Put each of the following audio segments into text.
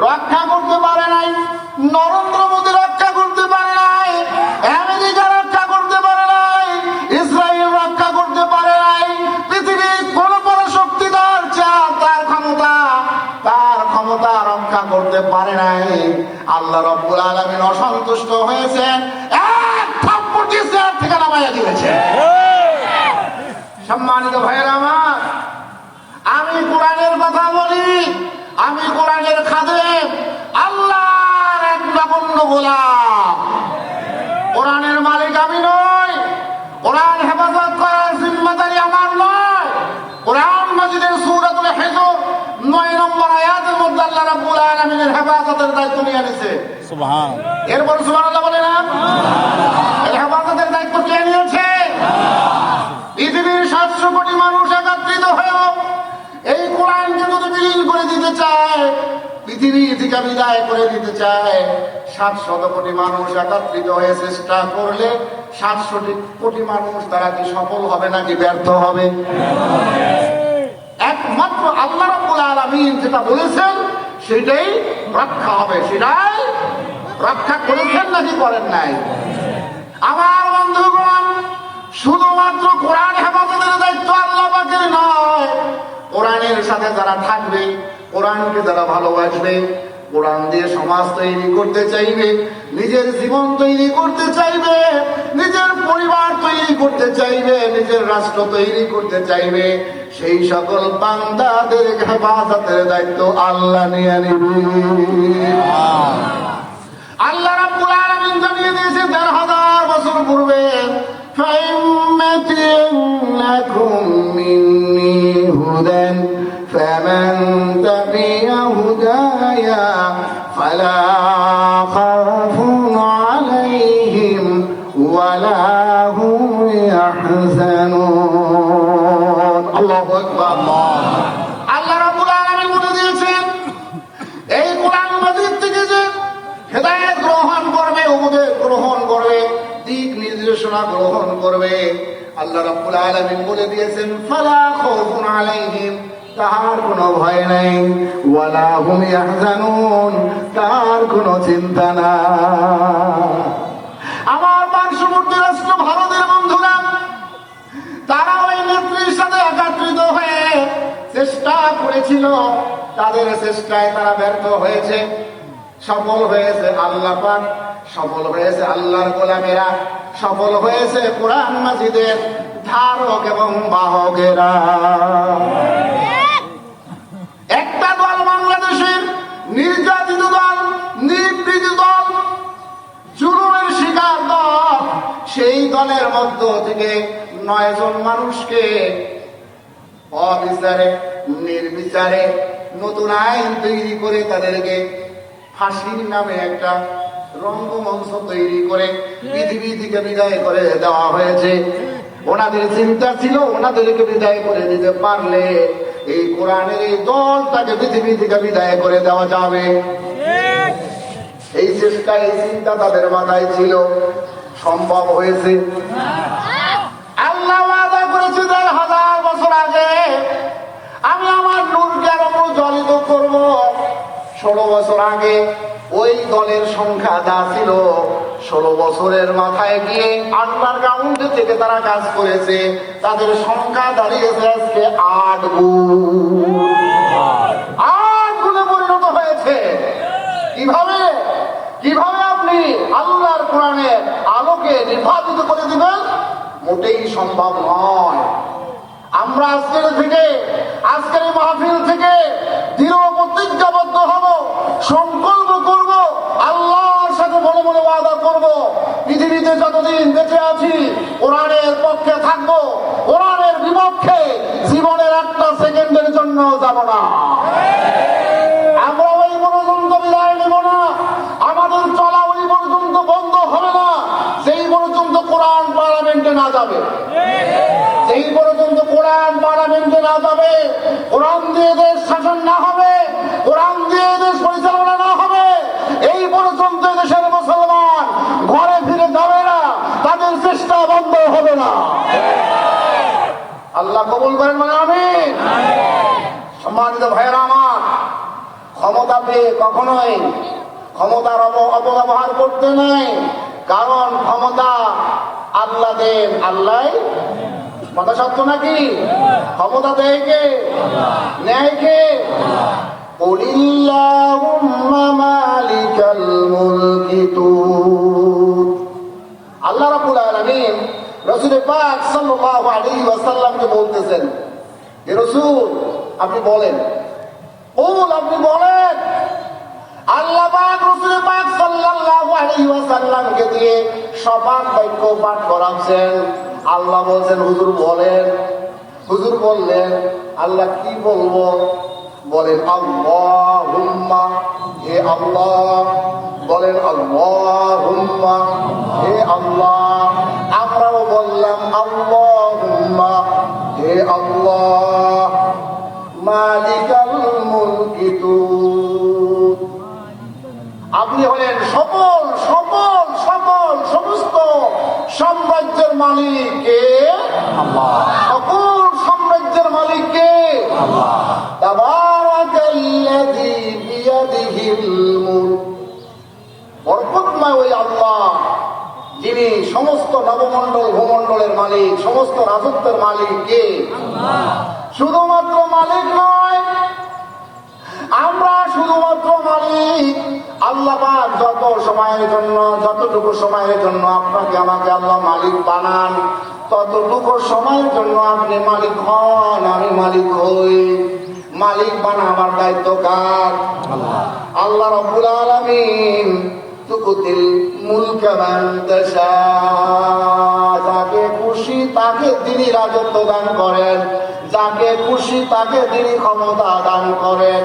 রক্ষা করতে পারে নাই, নরেন্দ্র মোদী রক্ষা করতে পারে নাই, আমেরিকা রক্ষা করতে পারে নাই, ইসরায়েল রক্ষা করতে পারে নাই, পৃথিবীর কোন বড় শক্তিধর তার ক্ষমতা রক্ষা করতে পারে নাই। আল্লাহ রাব্বুল আলামিন অসন্তুষ্ট হয়েছেন, এক থাপ্পড় দিয়ে চেয়ার থেকে নামাইয়া দিয়েছে। সম্মানিত ভাইয়েরা আমার, আমি কোরআনের কথা বলি, আমি কোরআনের খাদেম, আল্লাহর এক নগণ্য গোলাম। কোরআনের মালিক আমি নই, কোরআন হেফাজত করার জিম্মাদারি আমার নয়। কোরআন মাজিদের সূরাতুল হিজর 9 নম্বর আয়াতের মধ্যে আল্লাহ রাব্বুল আলামিনের হেফাজতের দায়িত্ব নিয়ে নিয়েছে। সুবহানাল্লাহ। এরপর সুবহানাল্লাহ বলে না, এই হেফাজতের দায়িত্ব কে নিয়েছে? পৃথিবীর 700 কোটি মানুষ একত্রিত হয়েও এই কোরআনকে যদি বিলীন করে দিতে চায়, পৃথিবী থেকে বিদায় করে দিতে চায়, 700 কোটি মানুষ একত্রিত হয়ে চেষ্টা করলে 700 কোটি মানুষ তারা কি সফল হবে নাকি ব্যর্থ হবে? একমাত্র আল্লাহ রাব্বুল আলামিন যেটা বলেছেন সেটাই রক্ষা হবে। সেটাই রক্ষা করেছেন নাকি করেন নাই? আমার বন্ধুগণ, শুধুমাত্র কোরআন হেফাজতের দায়িত্ব আল্লাহ পাকের নয়, কোরআনের সাথে যারা থাকবে, কোরআনকে যারা ভালোবাসবে, কোরআন দিয়ে সমাজ তৈরি করতে চাইবে, নিজের জীবন তৈরি করতে চাইবে, নিজের পরিবার তৈরি করতে চাইবে, নিজের রাষ্ট্র তৈরি করতে চাইবে, সেই সকল বান্দাদের হেফাজতের দায়িত্ব আল্লাহ নিয়ে নেবে। আল্লাহ রাব্বুল আলামিন জানিয়ে দিয়েছে ১৫০০ বছর পূর্বে, فَإِمَّتِيَنَّكُمْ مِنِّي هُدًى فَمَنْ تَبِعَ هُدَايَ فَلَا خَوْفٌ عَلَيْهِمْ وَلَا هُمْ يَحْزَنُونَ। আল্লাহু আকবার। আল্লাহ রাব্বুল আলামিন বলে দিয়েছেন, এই কোরআন মাজিদ থেকে যে হেদায়েত গ্রহণ করবে, উপদেশ গ্রহণ করবে, দিক নির্দেশনা গ্রহণ করবে, আল্লাহ রাব্বুল আলামিন বলে দিয়েছেন, ফালা খাউফুন আলাইহিম, তার কোনো ভয় নাই, ওয়ালা হুম ইয়াহজানুন, তার কোনো চিন্তা নাই। আমার পার্শ্ববর্তী রাষ্ট্র ভারতের বন্ধুরা, তারা ওই নেত্রীর সাথে একত্রিত হয়ে চেষ্টা করেছিল, তাদের চেষ্টায় তারা ব্যর্থ হয়েছে। সফল হয়েছে আল্লাহ পাক, সফল হয়েছে আল্লাহর গোলামেরা, সফল হয়েছে কোরআন মাজিদের ধারক এবং বাহকেরা। একটা দল বাংলাদেশের নির্যাতিত দল, নিপীড়িত দল, জুলুমের শিকার দল, সেই দলের মধ্য থেকে 9 জন মানুষকে অবিচারে নির্বিচারে নতুন আইন তৈরি করে তাদেরকে ফাঁসির নামে একটা রঙ্গমঞ্চ তৈরি করে পৃথিবী থেকে বিদায় করে দেওয়া হয়েছে। ওনাদের চিন্তা ছিল, ওনাদেরকে বিদায় করে দিতে পারলে এই কোরআনের এই দলটাকে পৃথিবী থেকে বিদায় করে দেওয়া যাবে। এই চেষ্টা, এই চিন্তা তাদের মাথায় ছিল, সম্ভব হয়েছে। আল্লাহ ওয়াদা করেছে ১৫০০ বছর আগে আমি আমার নূরকে আরো প্রজ্বলিত করব। 16 বছর আগে ওই দলের সংখ্যা যা ছিল, 16 বছরের মাথায় গিয়ে আন্ডারগ্রাউন্ড থেকে তারা কাজ করেছে, তাদের সংখ্যা দাঁড়িয়েছে আজকে 8 গুণ। 8 গুণে পরিণত হয়েছে। কিভাবে কিভাবে আপনি আল্লাহর কোরআনের আলোকে নির্বাচিত করে দিবেন? মোটেই সম্ভব নয়। আমরা আজকের এই মাহফিল থেকে দৃঢ় প্রতিজ্ঞাবদ্ধ হব, সংকল্প করব, আল্লাহর সাথে মনে মনে ওয়াদা করব, পৃথিবীতে যতদিন বেঁচে আছি কোরআনের পক্ষে থাকব, কোরআনের বিপক্ষে জীবনের একটা সেকেন্ডের জন্য যাব না। আমরা ওই পর্যন্ত বিদায় নেব না, আমাদের চলা ওই পর্যন্ত বন্ধ হবে না যেই পর্যন্ত কোরআন পার্লামেন্টে না যাবে। যেই পর্যন্ত কোরআন পার্লামেন্টে না যাবে, কোরআন দিয়ে দেশ শাসন না হবে, কোরআন দিয়ে দেশ পরিচালনা না হবে, এই পর্যন্ত দেশের মুসলমান ঘরে ফিরে যাবে না, তাদের চেষ্টা বন্ধ হবে না। আল্লাহ কবুল করেন, মানে আমিন। সম্মানিত ভাইয়েরা আমার, ক্ষমতা পেয়ে কখনোই ক্ষমতার অপব্যবহার করতে নাই, কারণ ক্ষমতা আল্লাহ দেন, আল্লাহ কথা সত্য নাকি? ক্ষমতা দেয় কে? নেয় কে? আল্লাহ রাব্বুল আলামিন রাসূল পাক সাল্লাল্লাহু আলাইহি ওয়াসাল্লামকে বলতেছেন, হে রাসূল আপনি বলেন, আপনি বলেন। আল্লাহ পাক রাসূল পাক সাল্লাল্লাহু আলাইহি ওয়াসাল্লামকে দিয়ে শপথ বাক্য পাঠ করাচ্ছেন। আল্লাহ বলছেন হুজুর বলেন। হুজুর বললেন আল্লাহ কি বলবো? বলেন আল্লাহুম্মা, হে আল্লাহ। বলেন আল্লাহুম্মা, হে আল্লাহ। আমরাও বললাম আল্লাহুম্মা, হে আল্লাহ। মালিকাল মুলকি তুত, আপনি হলেন সকল সকল সকল সমস্ত সাম্রাজ্যের মালিক কে? আল্লাহ। সকল সাম্রাজ্যের মালিক কে? আল্লাহ। তাবারাকাল্লাযী বিয়াদিহিল মুলক, বরকতময় ওই আল্লাহ যিনি সমস্ত নবমণ্ডল ভূমণ্ডলের মালিক, সমস্ত রাজত্বের মালিক কে? আল্লাহ। শুধুমাত্র মালিক নয়, আমরা শুধুমাত্র মালিক। আল্লাহ পাক যত সময়ের জন্য, যতটুকু সময়ের জন্য আপনাকে আমাকে আল্লাহ মালিক বানান, ততটুকু সময়ের জন্য আপনি মালিক হন, আমি মালিক হই। মালিক বানাবার দায়িত্ব কার? আল্লাহ রাব্বুল আলামিন তুকুতিল মুলকা মান তাশা, যাকে খুশি তাকে তিনি রাজত্ব দান করেন, যাকে খুশি তাকে তিনি ক্ষমতা দান করেন।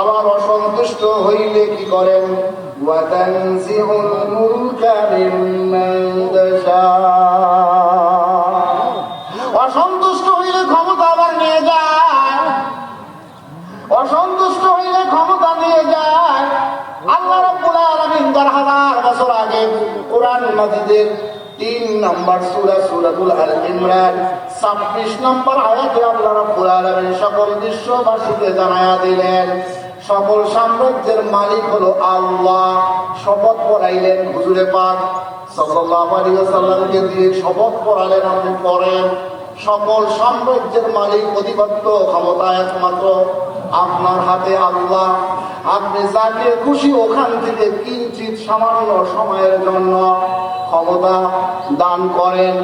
আবার অসন্তুষ্ট হইলে কি করেন? ওয়া তানজিউল মুলকা মিম্মান তাশা, অসন্তুষ্ট হইলে ক্ষমতা আবার নিয়ে যায়, অসন্তুষ্ট হইলে ক্ষমতা নিয়ে যায়। আল্লাহ রাব্বুল আলামিন 10,000 বছর আগে কোরআন মাজিদের 3 নম্বর সূরা সূরাতুল আল ইমরান 26 নম্বর আয়াতে আল্লাহ রাব্বুল আলামিন সকল বিশ্ববাসীকে জানায়া দিলেন সকল সাম্রাজ্যের মালিক হলো আল্লাহ। শপথ পড়াইলেন হুজুরে পাক সাল্লাল্লাহু আলাইহি ওয়াসাল্লামকে দিয়ে শপথ পড়ালেন, আপনি পড়েন সকল সাম্রাজ্যের মালিক, অধিপত্য, ক্ষমতা একমাত্র আপনার হাতে আল্লাহ। আপনি যাকে খুশি ওখান থেকে কিঞ্চিত সামান্য সময়ের জন্য ক্ষমতা দান করেন,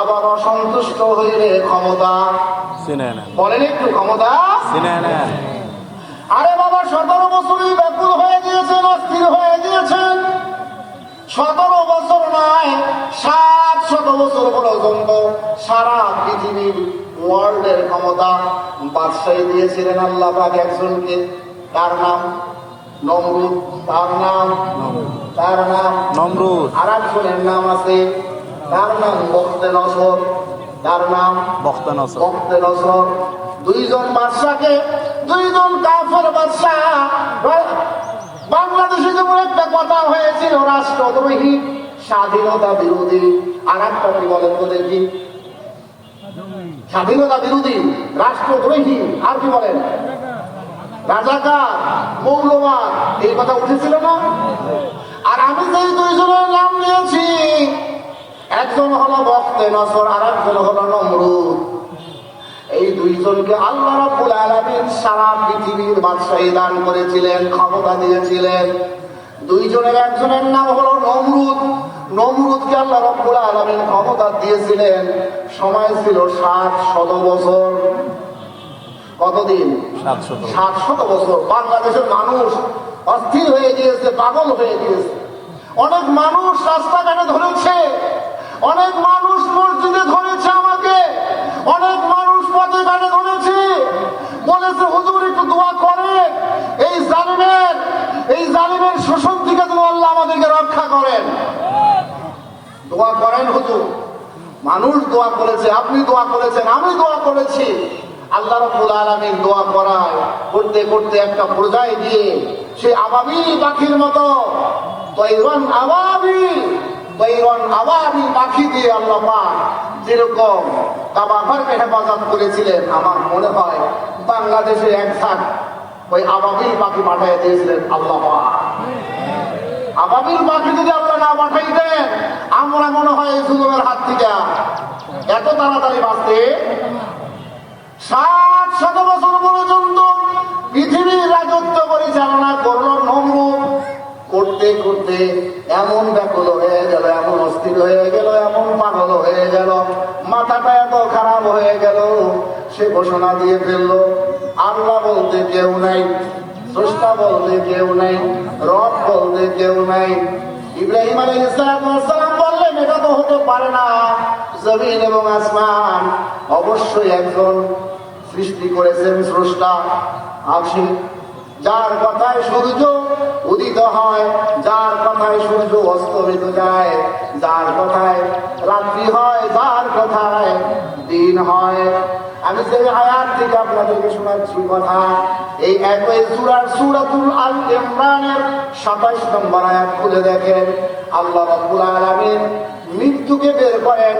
আবার অসন্তুষ্ট হইলে ক্ষমতা বলেন একটু ক্ষমতা। আরে বাবা 17 বছরই ব্যাকুল হয়ে গিয়েছেন, অস্থির হয়ে গিয়েছেন। 17 বছর নয়, 700 বছর পর্যন্ত সারা পৃথিবীর ওয়ার্ল্ডের ক্ষমতা বাদশাহী দিয়েছিলেন আল্লাহ পাক একজনকে। তার নাম নমরুদ। তার নাম নমরুদ। আর একজনের নাম আছে, তার নাম বখতেনসর। তার নাম বখতেনসর। দুইজন বাদশাকে, দুইজন কাফের বাদশা। বাংলাদেশে যেমন একটা কথা হয়েছিল রাষ্ট্রদ্রোহী, স্বাধীনতা বিরোধী। আর একটা কি বলেন তো দেখি? স্বাধীনতা বিরোধী, রাষ্ট্রদ্রোহী, আর কি বলেন? রাজাকার, মৌলবাদ, এই কথা উঠেছিল না? আর আমি যেই দুইজনের নাম নিয়েছি, একজন হলো বখতেনসর আর একজন হলো নমরুদ। এই দুইজনকে আল্লাহ রাব্বুল আলামিন সারা পৃথিবীর বাদশাহী দান করেছিলেন, ক্ষমতা দিয়েছিলেন। দুইজনের একজনের নাম হলো নমরুদ। নমরুদকে আল্লাহ রাব্বুল আলামিন ক্ষমতা দিয়েছিলেন, সময় ছিল 700 বছর। কতদিন? 700 বছর। বাংলাদেশের মানুষ অস্থির হয়ে গিয়েছে, পাগল হয়ে গিয়েছে। অনেক মানুষ রাস্তাঘাটে ধরেছে, অনেক মানুষ মসজিদে ধরেছে আমাকে, অনেক মানুষ পথে ঘাটে ধরেছে, বলেছে হুজুর একটু দোয়া করে এই জালিমের শোষণ থেকে যেন আল্লাহ আমাদেরকে রক্ষা করেন। দোয়া করেন হুজুর। মানুষ দোয়া করেছে, আপনি দোয়া করেছেন, আমি দোয়া করেছি। আল্লাহ রাব্বুল আলামিন দোয়া করায় করতে করতে একটা পর্যায়ে গিয়ে সে আবাবিল পাখির মতো তৈরন আবাবিল পাখি দিয়ে আল্লাহ পাক যেরকম কাবা ঘরকে হেফাজত করেছিলেন, আমার মনে হয় বাংলাদেশে এক ঝাঁক ওই আবাবিল পাখি পাঠিয়ে দিয়েছিলেন আল্লাহ পাক। আবাবিল পাখি যদি আল্লাহ না পাঠাইতেন, আমরা মনে হয় এই জুলুমের হাত থেকে এত তাড়াতাড়ি বাঁচতে। 700 বছর পর্যন্ত পৃথিবীর রাজত্ব পরিচালনা করলো নমরুদ। করতে করতে এমন ব্যাকুল হয়ে গেল, এমন অস্থির হয়ে গেল, এমন পাগল হয়ে গেল, মাথাটা এত খারাপ হয়ে গেল, সে ঘোষণা দিয়ে ফেললো আল্লাহ বলতে কেউ নাই, স্রষ্টা বলতে কেউ নাই, রব বলতে কেউ নাই। ইব্রাহিম আলাইহিস সালাম বললেন এটা তো হতে পারে না, জমিন এবং আসমান অবশ্যই একজন সৃষ্টি করেছেন স্রষ্টা আছে, যার কথায় সূর্য উদিত হয়, যার কথায় সূর্য অস্তমিত যায়, যার কথায় রাত্রি হয়, যার কথায় দিন হয়। আমি যে আয়াত থেকে আপনাদেরকে শোনাচ্ছি কথা, এই একই সূরাতুল আল ইমরানের 27 নম্বর আয়াত খুলে দেখেন। আল্লাহ রাব্বুল আলামিন মৃত্যুকে বের করেন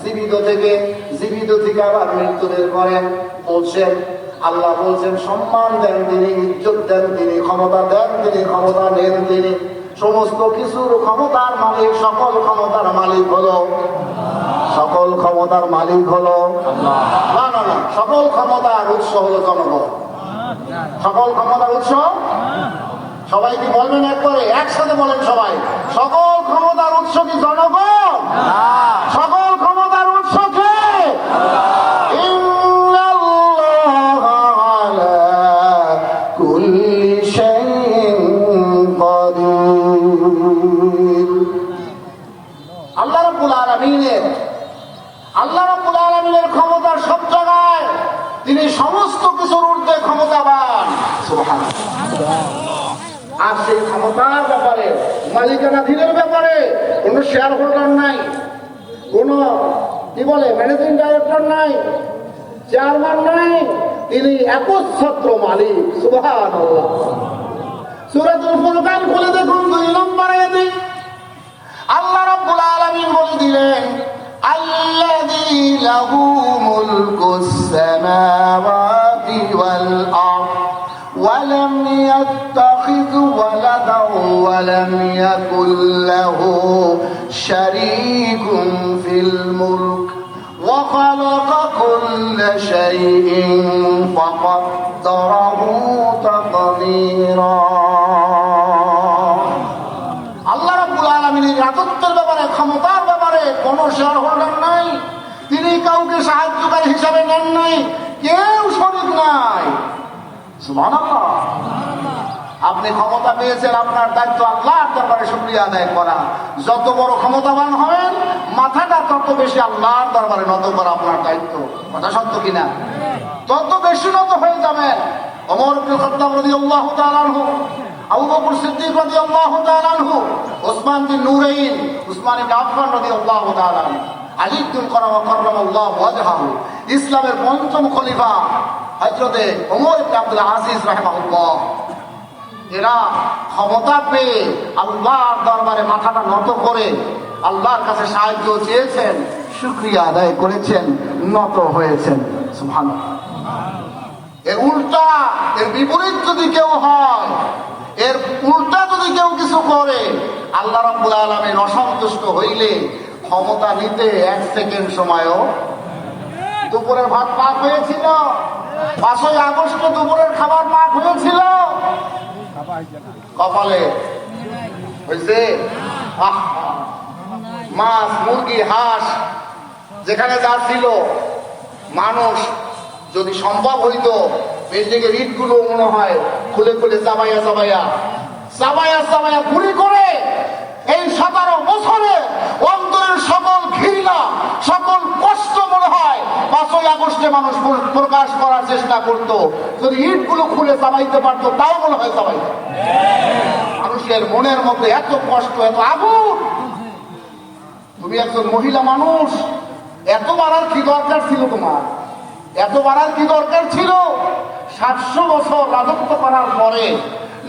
জীবিত থেকে, জীবিত থেকে আবার মৃত্যু বের করেন। বলছেন আল্লাহ বলছেন সম্মান দেন তিনি, ইজ্জত দেন তিনি, ক্ষমতা দেন তিনি, ক্ষমতা নেন তিনি। সমস্ত কিছুর ক্ষমতার মালিক, সকল ক্ষমতার মালিক হলো, সকল ক্ষমতার মালিক হলো না না না, সকল ক্ষমতার উৎস হলো জনগণ। সকল ক্ষমতার উৎস সবাই কি বলবেন একবারে একসাথে বলেন সবাই, সকল ক্ষমতার উৎস কি জনগণ? সকল ক্ষমতার উৎস কে? আল্লাহ রাব্বুল আলামিনের, আল্লাহ রাব্বুল আলামিনের ক্ষমতার সব জায়গায়, তিনি সমস্ত কিছুর ঊর্ধ্বে ক্ষমতাবান। সুবহানাল্লাহ। আর সেই ক্ষমতার ব্যাপারে, মালিকানাধীনের ব্যাপারে কোন শেয়ার হোল্ডার নাই, কোন কি বলে ম্যানেজিং ডাইরেক্টর নাই, চেয়ারম্যান নাই, তিনি একচ্ছত্র মালিক। সুবহানাল্লাহ। সূরাতুল ফুরকান খুলে দেখুন 2 নম্বর আয়াতে আল্লাহ রাব্বুল আলামিন বলে দিলেন আল্লাযী লাহু মুলকুস সামাওয়াতি ওয়াল আরদ ওয়া লাম ইয়াত্তাখিয ওয়ালাদান ওয়া লাম ইয়াকুল লাহু শারীকুন ফিল মুলক ওয়া খালাকা কুল্লা শাইইন ফাকাদ্দারাহু তাকদীরা। রাজত্বের ব্যাপারে, ক্ষমতার ব্যাপারে কোন শেয়ার হোল্ডার নাই, তিনি কাউকে সাহায্যকারী হিসাবে নেন নাই, কেউ শরীক নাই। সুবহানাল্লাহ। আপনি ক্ষমতা পেয়েছেন, আপনার দায়িত্ব আল্লাহর দরবারে শুকরিয়া আদায় করা। যত বড় ক্ষমতাবান হবেন, মাথাটা তত বেশি আল্লাহর দরবারে নত করা আপনার দায়িত্ব। কথা সত্য কিনা? তত বেশি নত হয়ে যাবেন। ওমর ইবনে খাত্তাব রাদিয়াল্লাহু তাআলা আনহু, আবু বকর সিদ্দিক রাদিয়াল্লাহু তাআলা আনহু, ওসমান বিন নুরাইন, উসমান ইবনে আফফান রাদিয়াল্লাহু তাআলা আনহু, আলী ইবনে কাররামাল্লাহু ওয়াজহাহু, ইসলামের 5ম খলিফা হযরতে ওমর ইবনে আব্দুল আজিজ রাহিমাহুল্লাহ, এরা ক্ষমতা পেয়ে আল্লাহর দরবারে মাথাটা নত করে আল্লাহর কাছে সাহায্য চেয়েছেন, শুকরিয়া আদায় করেছেন, নত হয়েছেন। সুবহানাল্লাহ। এর উল্টা, এর বিপরীত যদি কেউ হয়, এর উল্টা যদি কেউ কিছু করে, আল্লাহ রাব্বুল আলামিন অসন্তুষ্ট হইলে ক্ষমতা নিতে 1 সেকেন্ড সময়ও। দুপুরের ভাত পাক হয়েছিল, 5ই আগস্ট দুপুরের খাবার পাক হয়েছিল, কপালে হয়েছে মাছ, মুরগি, হাঁস, যেখানে যা ছিল, মানুষ যদি সম্ভব হইতো বিল্ডিংয়ের ইটগুলো মনে হয় খুলে খুলে চাবাইয়া চাবাইয়া চাবাইয়া চাবাইয়া গুলি করে এই 17 বছরে অন্তরের সকল ঘৃণা, সকল কষ্ট মনে হয় 5ই আগস্টে মানুষ প্রকাশ করার চেষ্টা করতো। যদি ইটগুলো খুলে চাবাইতে পারতো, তাও মনে হয় চাবাইতো। মানুষের মনের মধ্যে এত কষ্ট, এত আগুন। তুমি একজন মহিলা মানুষ, এত বাড়ার কি দরকার ছিল তোমার? এত বাড়ার কি দরকার ছিল? 700 বছর রাজত্ব করার পরে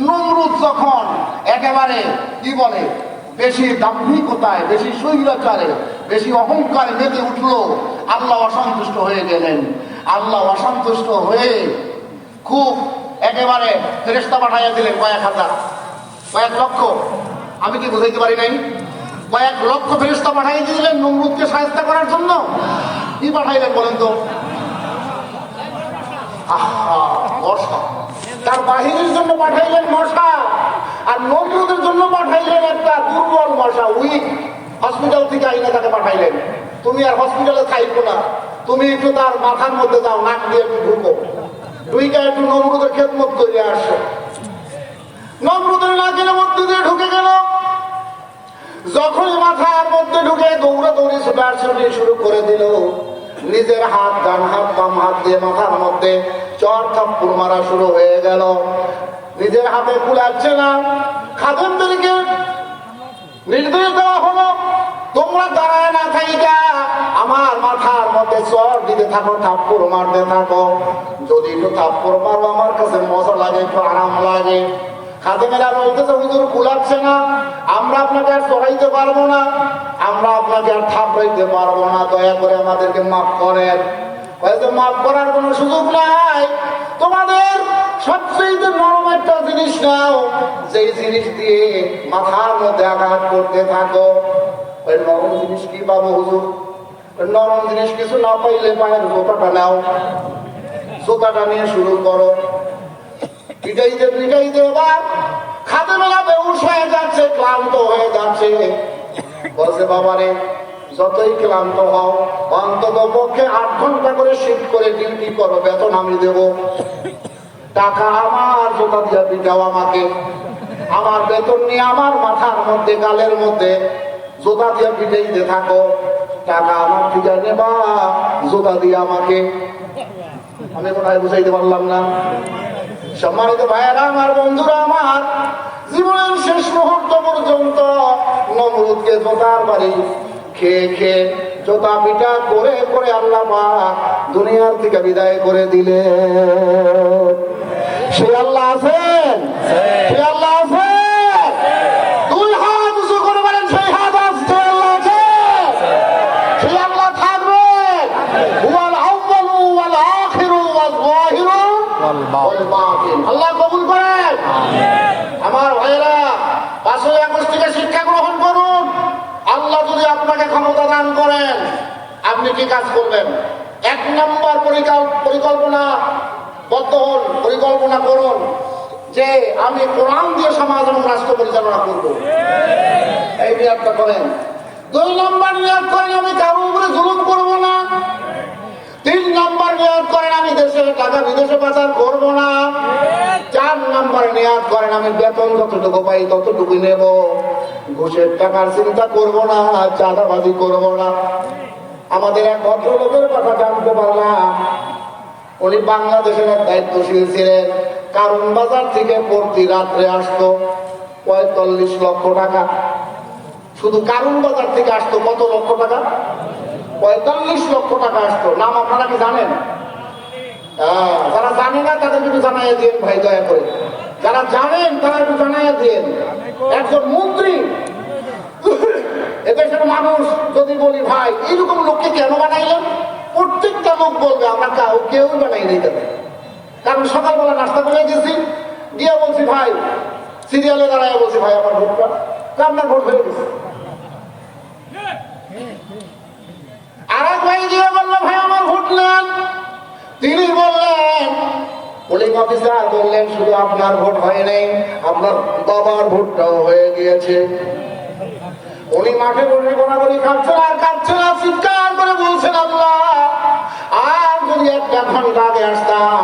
নমরুদ যখন একেবারে কি বলে বেশি দাম্ভিকতায়, বেশি স্বৈরাচারে, বেশি অহংকারে মেতে উঠলো, আল্লাহ অসন্তুষ্ট হয়ে গেলেন। আল্লাহ অসন্তুষ্ট হয়ে খুব একেবারে ফেরেশতা পাঠাইয়া দিলেন কয়েক হাজার, কয়েক লক্ষ। আমি কি বুঝাইতে পারি নাই? কয়েক লক্ষ ফেরেশতা পাঠাইয়া দিলেন নমরুদকে সাহায্য করার জন্য। কি পাঠাইলেন বলেন তো? মশা। তার বাহিনীর জন্য পাঠাইলেন মশা, আর নমরুদের জন্য পাঠাইলেন একটা দুর্বল মশা, উইক। হসপিটাল থেকে আইনা তাকে পাঠাইলেন, তুমি আর হসপিটালে থাকবো না, তুমি একটু তার মাথার মধ্যে দাও, নাক দিয়ে একটু ঢুকো, ঢুইকা একটু নমরুদের খেদমত করে আসো। নমরুদের নাকের মধ্যে দিয়ে ঢুকে গেল। যখনই মাথার মধ্যে ঢুকে দৌড়াদৌড়ি ছুটাছুটি শুরু করে দিল। নিজের হাত, ডান হাত বাম হাত দিয়ে মাথার মধ্যে চর থাপ্পড় মারা শুরু হয়ে গেল। নিজের হাতে কুলাচ্ছে না। খাদেমদেরকে নির্দেশ দেওয়া হলো, তোমরা দাঁড়ায় না থাইকা আমার মাথার মধ্যে চর দিতে থাকো, থাপ্পড় মারতে থাকো। যদি একটু থাপ্পড় মারো আমার কাছে মজা লাগে, একটু আরাম লাগে। খাদেমেরা বলতেছে, হুজুর কুলাচ্ছে না, আমরা আপনাকে আর চড়াইতে পারবো না, আমরা আপনাকে আর থাপড়াইতে পারবো না, দয়া করে আমাদেরকে মাফ করেন। হয়তো মাফ করার কোনো সুযোগ নাই। তোমাদের সবচেয়ে নরম একটা জিনিস নাও, যেই জিনিস দিয়ে মাথার মধ্যে আঘাত করতে থাকো। ওই নরম জিনিস কি পাবো হুজুর? নরম জিনিস কিছু না পাইলে পায়ের জোতাটা নাও, জোতাটা নিয়ে শুরু করো। পিটাইতে পিটাইতে এবার খাদেমেরা বেহুশ হয়ে যাচ্ছে, ক্লান্ত হয়ে যাচ্ছে। বলছে, বাবারে যতই ক্লান্ত হও, অন্তত পক্ষে 8 ঘন্টা করে শিফট করে ডিউটি করো, বেতন আমি দেব। টাকা আমার, জোতা দিয়া পিটাও আমাকে, আমার বেতন নিয়ে আমার মাথার মধ্যে গালের মধ্যে জোতা দিয়া পিটাইতে থাকো। টাকা আমার থেকে নেবা, জোতা দিয়ে আমাকে। আমি কোথায় বুঝাইতে পারলাম না? সম্মানিত ভাইয়েরা আমার, বন্ধুরা আমার, জীবনের শেষ মুহূর্ত পর্যন্ত নমরুদকে জোতার বাড়ি খেয়ে খেয়ে, জোতা পিটা করে করে আল্লাহ পাক দুনিয়ার থেকে বিদায় করে দিলেন। সে আল্লাহ আছেন, সে আল্লাহ আছেন। 2 হাত উঁচু করে বলেন, সেই হাত আছে, আল্লাহ আছে, সেই আল্লাহ থাকবেন। হুয়াল আউয়ালু ওয়াল আখিরু ওয়াল যাহিরু ওয়াল বাতিন। আল্লাহ কবুল করেন। আমার ভাইয়েরা, 5ই আগস্ট থেকে শিক্ষা গ্রহণ করুন। আল্লাহ যদি আপনাকে ক্ষমতা দান করেন, আপনি কি কাজ করবেন? 1 নম্বর পরিকল্পনা বদ্ধ হন, পরিকল্পনা করুন যে আমি কোরআন দিয়ে সমাজ এবং রাষ্ট্র পরিচালনা করব। এই নিয়তটা করেন। 2 নম্বর নিয়ত করেন, আমি কারো উপরে জুলুম করব না। 3 নম্বর নিয়ত করেন, আমি দেশের টাকা বিদেশে পাচার করব না। 4 নম্বর নিয়ত করেন, আমি বেতন যতটুকু পাই ততটুকুই নেব, ঘুষের টাকার চিন্তা করব না, চাঁদাবাজি করব না। আমাদের এক ভদ্রলোকের কথা জানতে পারলাম, উনি বাংলাদেশের এক দায়িত্বশীল ছিলেন। কারণ বাজার থেকে প্রতি রাত্রে আসতো 45 লক্ষ টাকা। শুধু কারণ বাজার থেকে আসতো কত লক্ষ টাকা? 45 লক্ষ টাকা আসতো। নাম আপনারা কি জানেন? যারা জানে না তাদের একটু জানাইয়া দিন ভাই, দয়া করে। যারা জানেন তারা একটু জানাইয়া দিন। একজন মন্ত্রী, এদেশের মানুষ যদি বলি ভাই এইরকম লোককে কেন বানাইলেন, প্রত্যেকটা লোক বলবে আমরা কেউ বানাই নেই তাদের। কারণ সকালবেলা নাস্তা করে গেছি, গিয়ে বলছি ভাই, সিরিয়ালে দাঁড়ায় বলছি ভাই আমার ভোটটা, আপনার ভোট হয়ে গেছে। আর এক ভাই গিয়ে বললো ভাই আমার ভোট নেন। তিনি বললেন, পুলিশ অফিসার বললেন শুধু আপনার ভোট হয় নাই, আপনার বাবার ভোটটাও হয়ে গিয়েছে। উনি মাঠে বসে গোনাগুনি খাচ্ছেন আর কাঁদছেন আর চিৎকার করে বলছেন, আল্লাহ আর যদি 1 ঘন্টা আগে আসতাম,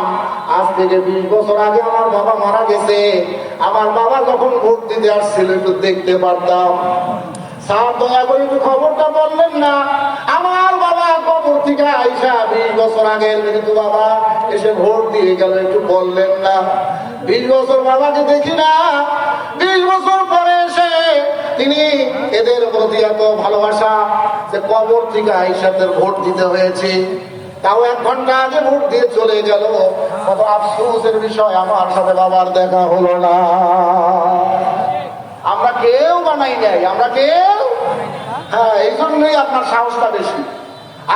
আজ থেকে 20 বছর আগে আমার বাবা মারা গেছে, আমার বাবা যখন ভোট দিতে আসছিল একটু দেখতে পারতাম। স্যার দয়া করে একটু খবরটা বললেন না, আমার বাবা কবর থেকে আইসা 20 বছর আগের মৃত্যু বাবা এসে ভোট দিয়ে গেল, একটু বললেন না। 20 বছর বাবাকে দেখি না, 20 বছর পরে এসে তিনি এদের প্রতি এত ভালোবাসা যে কবর থেকে আইসাদের ভোট দিতে হয়েছে, তাও 1 ঘন্টা আগে ভোট দিয়ে চলে গেল। কত আফসোসের বিষয়, আমার সাথে বাবার দেখা হলো না। আমরা কেউ বানাই নাই, আমরা কেউ। হ্যাঁ, এই জন্যই আপনার সাহসটা বেশি।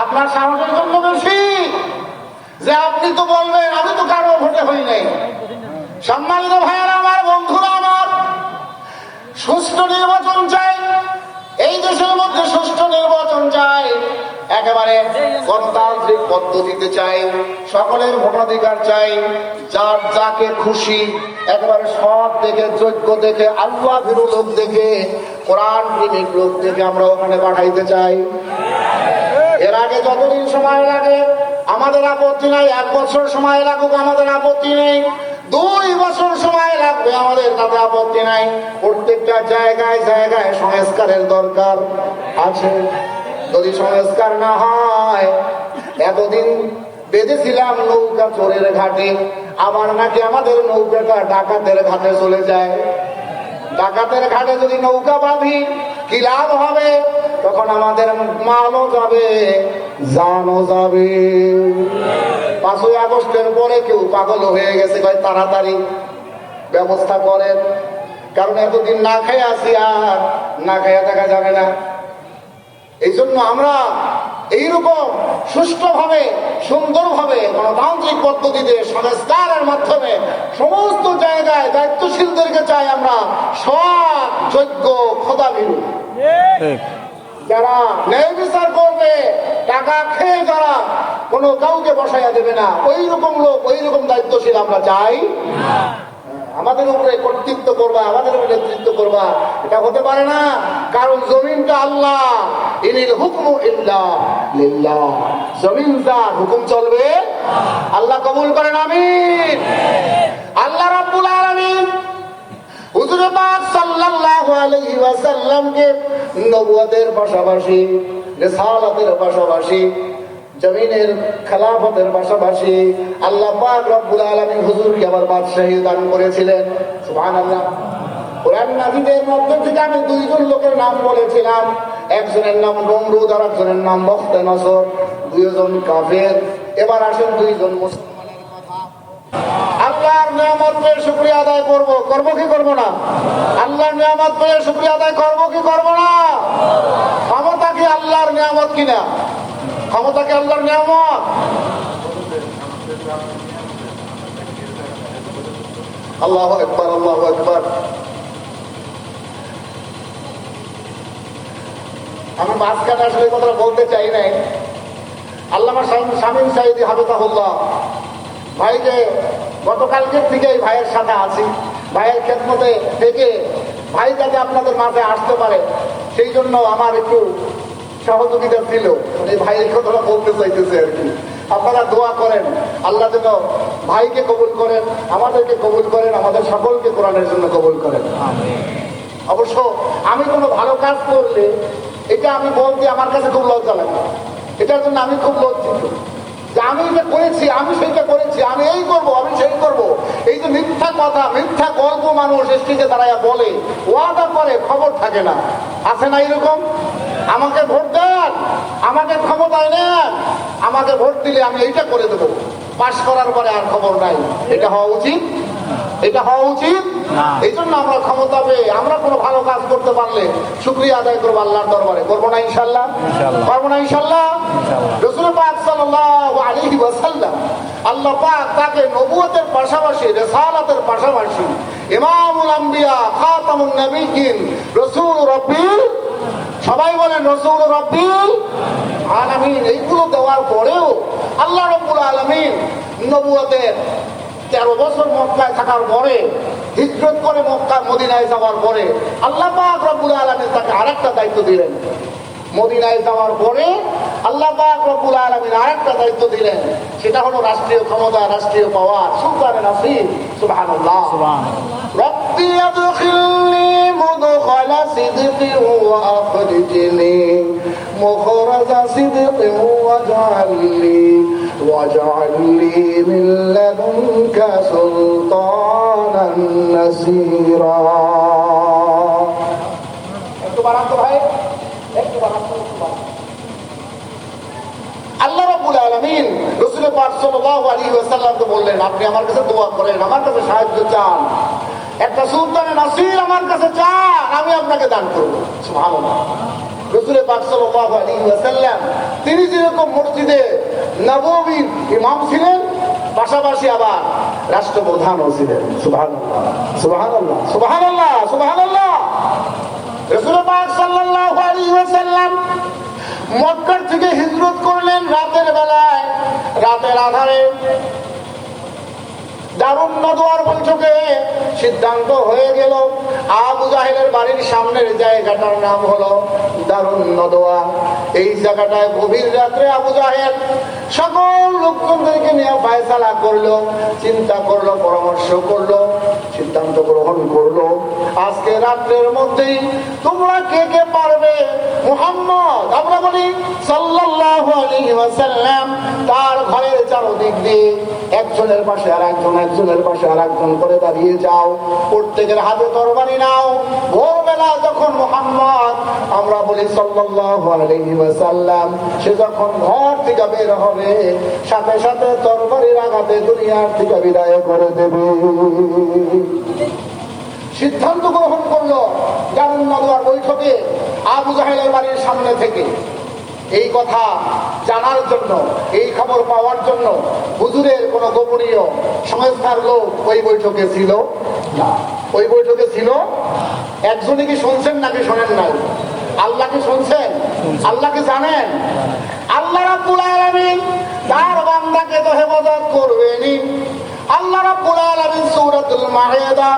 আপনার সাহসের জন্য বেশি যে আপনি তো বলবেন আমি তো কারো ভোটে হই নাই, সম্মানিত ভাইয়েরা আমার, বন্ধুরা আমার, সুষ্ঠু নির্বাচন চাই। এই দেশের মধ্যে সুষ্ঠু নির্বাচন চাই, একেবারে গণতান্ত্রিক পদ্ধতিতে চাই, সকলের ভোটাধিকার চাই। যার যাকে খুশি একেবারে সৎ দেখে, যোগ্য দেখে, আল্লাহ ভীরু লোক দেখে, কোরআন প্রেমিক লোক দেখে আমরা ওখানে পাঠাইতে চাই। এর আগে যতদিন সময় লাগে আমাদের আপত্তি নাই, 1 বছর সময় লাগুক আমাদের আপত্তি নেই, 2 বছর সময় লাগবে আমাদের তাতে আপত্তি নাই। প্রত্যেকটা জায়গায় জায়গায় সংস্কারের দরকার আছে। যদি সংস্কার না হয়, এতদিন বেঁধেছিলাম নৌকা চোরের ঘাটে, আবার নাকি আমাদের নৌকাটা ডাকাতের ঘাটে চলে যায়। ডাকাতের ঘাটে যদি নৌকা বাঁধি কি লাভ হবে? তখন আমাদের মালও যাবে, জানও যাবে। 5ই আগস্টের পরে কেউ পাগল হয়ে গেছে, ভাই তাড়াতাড়ি ব্যবস্থা করেন, কারণ এতদিন না খেয়ে আসি, আর না খেয়ে থাকা যাবে না। এই জন্য আমরা এইরকম সুষ্ঠুভাবে, সুন্দরভাবে, গণতান্ত্রিক পদ্ধতিতে, সংস্কারের মাধ্যমে সমস্ত জায়গায় দায়িত্বশীলদেরকে চাই আমরা সৎ, যোগ্য, খোদাভীরু, যারা ন্যায় বিচার করবে, টাকা খেয়ে যারা কোনো কাউকে বসাইয়া দেবে না, ওই রকম লোক, ওই রকম দায়িত্বশীল আমরা চাই। আমাদের উপরে কর্তৃত্ব করবা, আমাদের উপরে নেতৃত্ব করবা, এটা হতে পারে না। কারণ জমিনটা আল্লাহ, ইনিল হুকমু ইল্লা লিল্লাহ, জমিন যার হুকুম চলবে। আল্লাহ কবুল করেন, আমিন। আল্লাহ রাব্বুল আলামিন হুজুর পাক সাল্লাল্লাহু আলাইহি ওয়াসাল্লামকে নবুয়তের পাশাপাশি, রিসালাতের পাশাপাশি, জমিনের খেলাফতের পাশাপাশি আল্লাহ পাক রব্বুল আলামিন হুজুরকে আবার বাদশাহী দান করেছিলেন। সুবহানাল্লাহ। কোরআন নাযিলের মধ্যে থেকে আমি 2 জন লোকের নাম বলেছিলাম, একজনের নাম নমরুদ আর একজনের নাম বখতে-নসর, 2 জন কাফের। এবার আসেন 2 জন মুসলমানের কথা। আল্লাহর নিয়ামত পেয়ে শুকরিয়া আদায় করব, করব কি করব না? আল্লাহর নিয়ামত পেয়ে শুকরিয়া আদায় করব কি করব না? ক্ষমতা কি আল্লাহর নিয়ামত কিনা? ক্ষমতা কি আল্লাহর নিয়ামত? আল্লাহু আকবার, আল্লাহু আকবার। আমি মাঝখানে আসলে কথাটা বলতে চাই নাই। আল্লামা শামীম সাঈদী হাফিজাহুল্লাহ ভাইকে গতকালকের থেকে এই ভাইয়ের সাথে আছি, ভাইয়ের খেদমতে থেকে ভাই যাতে আপনাদের মাঝে আসতে পারে সেই জন্য আমার একটু সহযোগিতা ছিল। এই ভাইয়ের কথাটা বলতে চাইতেছে আর কি। আপনারা দোয়া করেন, আল্লাহ যেন ভাইকে কবুল করেন, আমাদেরকে কবুল করেন, আমাদের সকলকে কোরআনের জন্য কবুল করেন। অবশ্য আমি কোনো ভালো কাজ করলে এটা আমি বলতে আমার কাছে খুব লজ্জা লাগে, এটার জন্য আমি খুব লজ্জিত যে আমি এটা করেছি, আমি সেইটা করেছি, আমি এই করব, আমি সেই করব। এই যে মিথ্যা কথা, মিথ্যা গল্প মানুষ স্টেজে দাঁড়ায় বলে, ওয়াদা করে, খবর থাকে না। আছে না এরকম? আমাকে ভোট দেন, আমাকে ক্ষমতায় নেন, আমাকে ভোট দিলে আমি এইটা করে দেবো, পাশ করার পরে আর খবর নাই। এটা হওয়া উচিত? এটা হওয়া উচিত? এই জন্য আমরা ক্ষমতা পেয়ে আমরা কোনো ভালো কাজ করতে পারলে শুকরিয়া আদায় করবো আল্লাহর দরবারে। করবো না ইনশাল্লাহ? করবো না ইনশাল্লাহ? রাসূল পাক সাল্লাল্লাহু আলাইহি ওয়াসাল্লাম আল্লাহ পাক তাকে নবুয়তের পাশাপাশি, রিসালাতের পাশাপাশি ইমামুল আম্বিয়া, খাতামুন নবিয়্যিন, রাসূল রাব্বিল, সবাই বলেন রাসূল রাব্বিল আলামিন, এইগুলো দেওয়ার পরেও আল্লাহ রাব্বুল আলামিন নবুয়তের 13 বছর মক্কায় থাকার পরে, হিজরত করে মক্কা মদিনায় যাওয়ার পরে আল্লাহ পাক রব্বুল আলামিন তাকে আরেকটা দায়িত্ব দিলেন। মদিনায় যাওয়ার পরে আল্লাহ পাক রব্বুল আলামিন আরেকটা দায়িত্ব দিলেন, সেটা হলো রাষ্ট্রীয় ক্ষমতা, রাষ্ট্রীয় পাওয়ার, সুলতানে নাসির। সুবহানাল্লাহ। রব্বি আদখিলনি মুদখালা সিদকিন ওয়া আখরিজনি মুখরাজা সিদকিন ওয়াজআলনি মিন লাদুনকা সুলতানান নাসীরা। একটু বাড়ান তো ভাই, একটু বাড়ান তো। আল্লাহ রাব্বুল আলামিন রাসূল পাক সাল্লাল্লাহু আলাইহি ওয়াসাল্লামকে বললেন, আপনি আমার কাছে দোয়া করেন, আমার কাছে সাহায্য চান, একটা সুলতানে নাসির আমার কাছে চান, আমি আপনাকে দান করব। সুবহানাল্লাহ। রাসূল পাক সাল্লাল্লাহু আলাইহি ওয়াসাল্লাম তিনি যেরকম মসজিদে নববীর ইমাম ছিলেন, পাশাপাশি আবার রাষ্ট্রপ্রধানও ছিলেন। সুবহানাল্লাহ, সুবহানাল্লাহ, সুবহানাল্লাহ, সুবহানাল্লাহ। রাসূল পাক সাল্লাল্লাহু আলাইহি ওয়াসাল্লাম মক্কা থেকে হিজরত করলেন রাতের বেলায়, রাতের আধারে। দারুন নদওয়ার বৈঠকে সিদ্ধান্ত হয়ে গেল আবু জাহেলের বাড়ির সামনের জায়গাটার নাম হলো দারুন নদওয়া। এই জায়গাটায় গভীর রাত্রে আবু জাহেল সকল লোকজনদেরকে নিয়ে ফয়সালা করলো, চিন্তা করলো, পরামর্শ করলো, সিদ্ধান্ত গ্রহণ করলো। আজকে রাত্রের মধ্যেই তোমরা কে কে পারবে মুহাম্মদ, আমরা বলি সাল্লাল্লাহু আলাইহি ওয়াসাল্লাম, তার ঘরের চারদিক দিয়ে একজনের পাশে আর একজন, একজনের পাশে আর একজন করে দাঁড়িয়ে যাও, প্রত্যেকের হাতে তরবারি নাও। ভোরবেলা যখন মুহাম্মদ, আমরা বলি সাল্লাল্লাহু আলাইহি ওয়াসাল্লাম, সে যখন ঘর থেকে বের হবে সাথে সাথে তরবারির আঘাতে দুনিয়ার থেকে বিদায় করে দেবে। সিদ্ধান্ত গ্রহণ করলো দারুন নদওয়ার বৈঠকে আবু জাহেলের বাড়ির সামনে থেকে। এই কথা জানার জন্য, এই খবর পাওয়ার জন্য হুজুরের কোন গোপনীয় সংস্থার লোক ওই বৈঠকে ছিল না। ওই বৈঠকে ছিল একজনই। কি শুনছেন নাকি শোনেন নাই? আল্লাহকে শুনছেন? আল্লাহকে জানেন? আল্লাহ রাব্বুল আলামিন তার বান্দাকে তো হেফাজত করবেনই। আল্লাহ রাব্বুল আলামিন সূরাতুল মাইদা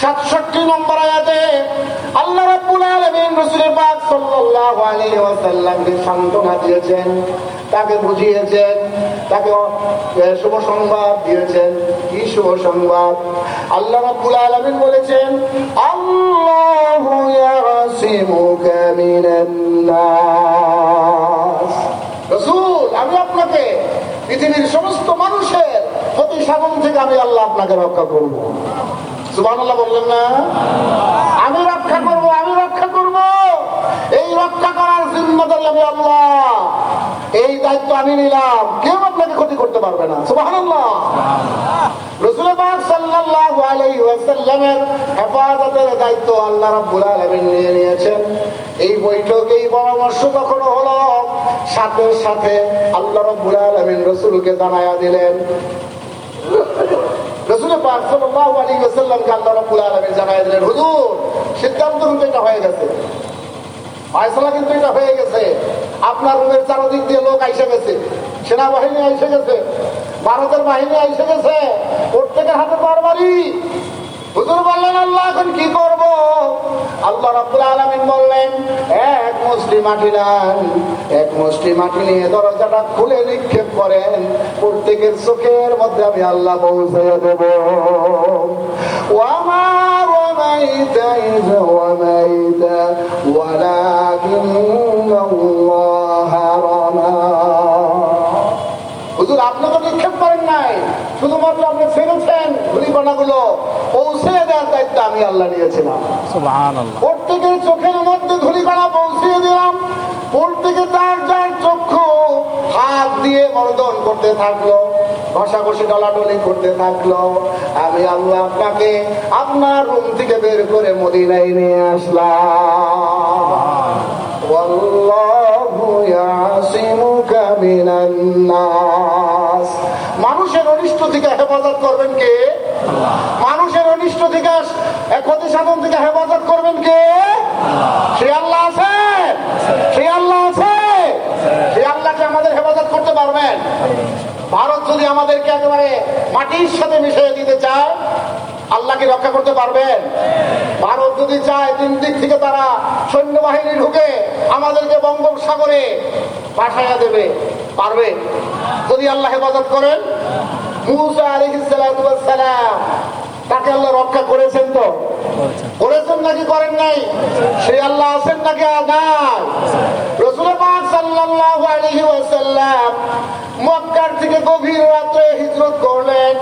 67 নম্বর আয়াতে আল্লাহ রাব্বুল আলামিন রাসূল পাক সাল্লাল্লাহু আলাইহি ওয়াসাল্লামকে সান্ত্বনা দিয়েছেন, তাকে বুঝিয়েছেন, তাকে শুভ সংবাদ দিয়েছেন। কি শুভ সংবাদ? আল্লাহ রাব্বুল আলামিন বলেছেন, আল্লাহু ইয়াসিমুকা মিনান নাস। রাসূল, আমি আপনাকে পৃথিবীর সমস্ত মানুষের ক্ষতি সাধন থেকে আমি আল্লাহ আপনাকে রক্ষা করব। সুবহানাল্লাহ বললেন না? আমি রক্ষা করব, আমি রক্ষা করব। এই রক্ষা করার জিম্মাদারি আমি আল্লাহ, এই দায়িত্ব আমি নিলাম। কেউ আপনাকে ক্ষতি করতে পারবে না। সুবহানাল্লাহ। রাসূল পাক সাল্লাল্লাহু আলাইহি ওয়াসাল্লামের হেফাজতের দায়িত্ব আল্লাহ রাব্বুল আলামিন নিয়ে নিয়েছেন। এই বৈঠক, এই পরামর্শ যখন হলো, সাথে সাথে আল্লাহ রাব্বুল আলামিন রাসূলকে জানায়া দিলেন। রাসূল পাক সাল্লাল্লাহু আলাইহি ওয়াসাল্লামকে আল্লাহ রাব্বুল আলামিন জানায়া দিলেন, হুজুর সিদ্ধান্ত কিন্তু এটা হয়ে গেছে, ফয়সালা কিন্তু এটা হয়ে গেছে। আপনার রুমের চারদিক দিয়ে লোক আইসে গেছে, সেনাবাহিনী আইসে গেছে, ভারতের বাহিনী আইসে গেছে, প্রত্যেকের হাতে তরবারি। হুজুর বললেন, আল্লাহ এখন কি করব? আল্লাহ রাব্বুল আলামিন বললেন, এক মুষ্টি মাটি নেন, এক মুষ্টি মাটি নিয়ে দরজাটা খুলে নিক্ষেপ করেন, প্রত্যেকের চোখের মধ্যে আমি আল্লাহ পৌঁছে দেব। ওয়ামা রামাইতা ইয রামাইতা ওয়ালাকিন্নাল্লাহা রামা। হুজুর, আপনি তো নিক্ষেপ করেন নাই, শুধুমাত্র আপনি ছেড়েছেন ধূলিকণাগুলো, পৌঁছে দেওয়ার দায়িত্ব আমি আল্লাহ নিয়েছিলাম। সুবহানাল্লাহ। প্রত্যেকের চোখের মধ্যে ধূলিকণা পৌঁছে দিলাম। প্রত্যেকে তার যার চক্ষু হাত দিয়ে মর্দন করতে থাকলো, ঘষাঘষি ডলাডলি করতে থাকলো। আমি আল্লাহ আপনাকে আপনার রুম থেকে বের করে মদিনায় নিয়ে আসলাম। ওয়াল্লাহু ইয়াসিমুকা মিনান নাস। মানুষের অনিষ্ট থেকে হেফাজত করবেন কে? মানুষের অনিষ্ট থেকে, ক্ষতি সাধন থেকে হেফাজত করবেন কে? সে আল্লাহ আছে, সে আল্লাহ আছে। সে আল্লাহকে আমাদের হেফাজত করতে পারবেন? ভারত যদি আমাদেরকে একেবারে মাটির সাথে মিশিয়ে দিতে চায়, আল্লাহকে রক্ষা করতে পারবেন? ভারত যদি চায় তিন দিক থেকে তারা সৈন্যবাহিনী ঢুকে আমাদেরকে বঙ্গোপসাগরে পাঠাইয়া দেবে, পারবে? যদি আল্লাহ হেফাজত করেন। মুসা আলাইহিস সালাম, তাকে আল্লাহ রক্ষা করেছেন তো? করেছেন নাকি করেন নাই? সেই আল্লাহ আছেন নাকি নাই? রাসূল পাক সাল্লাল্লাহু আলাইহি ওয়াসাল্লাম মক্কার থেকে গভীর রাতে হিজরত করলেন,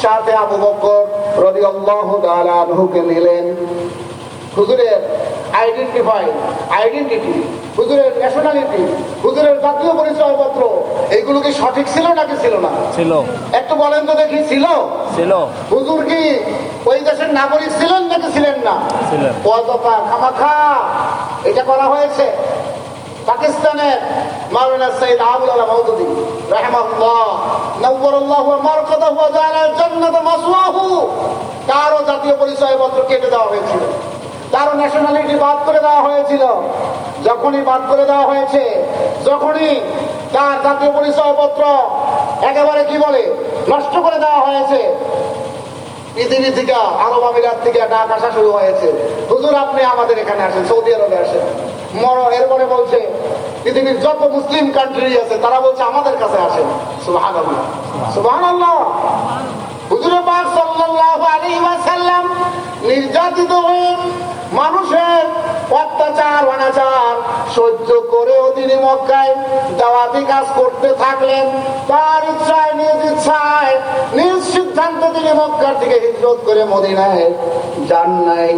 সাথে আবু বকর রাদিয়াল্লাহু তাআলা আনহুকে নিলেন। হুজুরের আইডেন্টিটি, হুজুরের ন্যাশনালিটি, হুজুরের জাতীয় পরিচয়পত্র, এইগুলো কি সঠিক ছিল নাকি ছিল না? ছিল। একটু বলেন তো দেখি। ছিল? ছিল। হুজুর কি ওই দেশের নাগরিক ছিলেন নাকি ছিলেন না? ছিলেন। অযথা খামাখা এটা করা হয়েছে। পাকিস্তানের মাওলানা সৈয়দ আবুল আলা মওদুদী রাহিমাহুল্লাহ নওয়ারাল্লাহু মারকাদাহু ওয়া জাআলাল জান্নাতা মাসওয়াহু, তারও জাতীয় পরিচয়পত্র কেটে দেওয়া হয়েছিল, তারও ন্যাশনালিটি বাদ করে দেওয়া হয়েছিল। যখনই বাদ করে দেওয়া হয়েছে, যখনই তার জাতীয় পরিচয়পত্র একেবারে কি বলে নষ্ট করে দেওয়া হয়েছে, পৃথিবী থেকে আরব আমিরাত থেকে ডাক আসা শুরু হয়েছে, হুজুর আপনি আমাদের এখানে আসেন, সৌদি আরবে আসেন। এরপরে বলছে পৃথিবীর যত মুসলিম কান্ট্রি আছে তারা বলছে আমাদের কাছে আসেন। সুবহানাল্লাহ, সুবহানাল্লাহ। হুজুর পাক সাল্লাল্লাহু আলাইহি ওয়াসাল্লাম নির্যাতিত হয়ে মানুষের অত্যাচার অনাচার সহ্য করেও তিনি মক্কায় দাওয়াতি কাজ করতে থাকলেন। তার ইচ্ছায়, নিজ ইচ্ছায়, নিজ সিদ্ধান্তে তিনি মক্কার থেকে হিজরত করে মদিনায় যান নাই।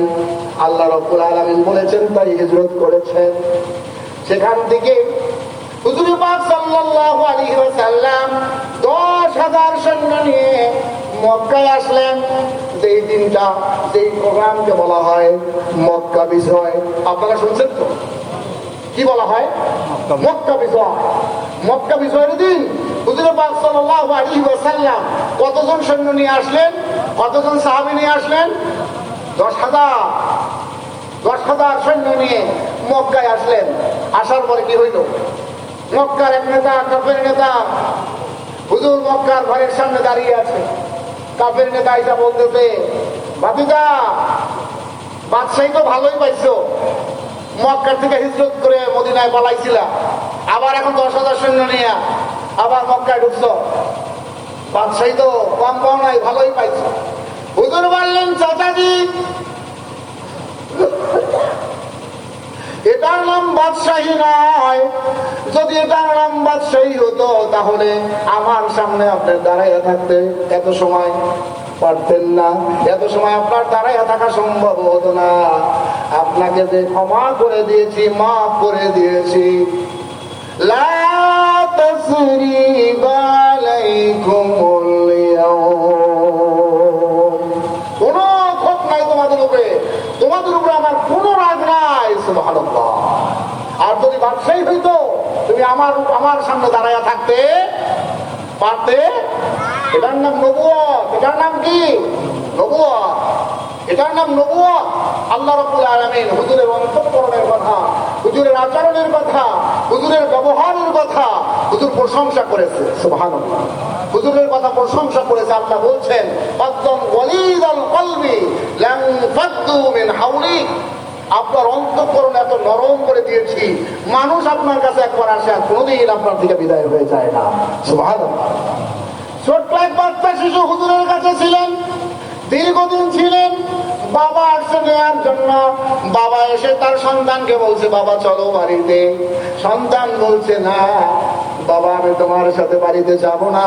আল্লাহ রাব্বুল আলামিন বলেছেন তাই হিজরত করেছেন। সেখান থেকে হুজুর পাক সাল্লাল্লাহু আলাইহি ওয়াসাল্লাম 10,000 সৈন্য নিয়ে মক্কায় আসলেন। যেই দিনটা, যেই প্রোগ্রামকে বলা হয় মক্কা বিজয়, আপনারা শুনছেন তো কি বলা হয়? মক্কা বিজয়। মক্কা বিজয়ের দিন হুজুর পাক সাল্লাল্লাহু আলাইহি ওয়াসাল্লাম কতজন সৈন্য নিয়ে আসলেন? কতজন সাহাবী নিয়ে আসলেন? 10,000 সৈন্য নিয়ে মক্কায় আসলেন। আসার পরে কি হইল? মক্কার এক নেতা, কাফের নেতা, হুজুর মক্কার ঘরের সামনে দাঁড়িয়ে আছে। কাফের নেতা আইসা বলতেছে, ভাতিজা বাদশাহী তো ভালোই পাইছো, মক্কার থেকে হিজরত করে মদিনায় পালাইছিলা, আবার এখন 10,000 সৈন্য নিয়ে আবার মক্কায় ঢুকছো, বাদশাহী তো কম পাও নাই, ভালোই পাইছো। হুজুর বললেন, চাচাজি এটার নাম বাদশাহী নয়। যদি এটার নাম বাদশাহী হতো তাহলে আমার সামনে আপনার দাঁড়াইয়া থাকতে এত সময় পারতেন না, এত সময় আপনার দাঁড়াইয়া থাকা সম্ভব হতো না। আপনাকে যে ক্ষমা করে দিয়েছি, মাফ করে দিয়েছি, লা তাসরিবা আলাইকুমুল ইয়াওম, কোনো ক্ষোভ নাই তোমাদের উপরে, তোমাদের উপরে আমার কোনো রাগ নাই। সুবহানাল্লাহ। আর যদি বাদশাহী হইতো তুমি আমার সামনে দাঁড়াইয়া থাকতে পারতে। এটার নাম নবুয়ত। এটার নাম কি? নবুয়ত। এটার নাম নবুয়ত। আল্লাহ রাব্বুল আলামিন হুজুরের অন্তঃকরণের কথা, হুজুরের আচরণের কথা, হুজুরের ব্যবহারের কথা হুজুর প্রশংসা করেছে। সুবহানাল্লাহ। হুজুরের কথা প্রশংসা করেছে। আল্লাহ বলছেন, আদম ওয়ালিদাল কলবি লাম ফাদ্দু মিন হাওলি, আপনার অন্তঃকরণ এত নরম করে দিয়েছি, মানুষ আপনার কাছে একবার আসে আর কোনোদিন আপনার থেকে বিদায় হয়ে যায় না। সুবহানাল্লাহ। ছোট্ট এক বাচ্চা শিশু হুজুরের কাছে ছিলেন, দীর্ঘদিন ছিলেন। বাবা আসছে নেওয়ার জন্য। বাবা এসে তার সন্তানকে বলছে, বাবা চলো বাড়িতে। সন্তান বলছে, না বাবা আমি তোমার সাথে বাড়িতে যাব না,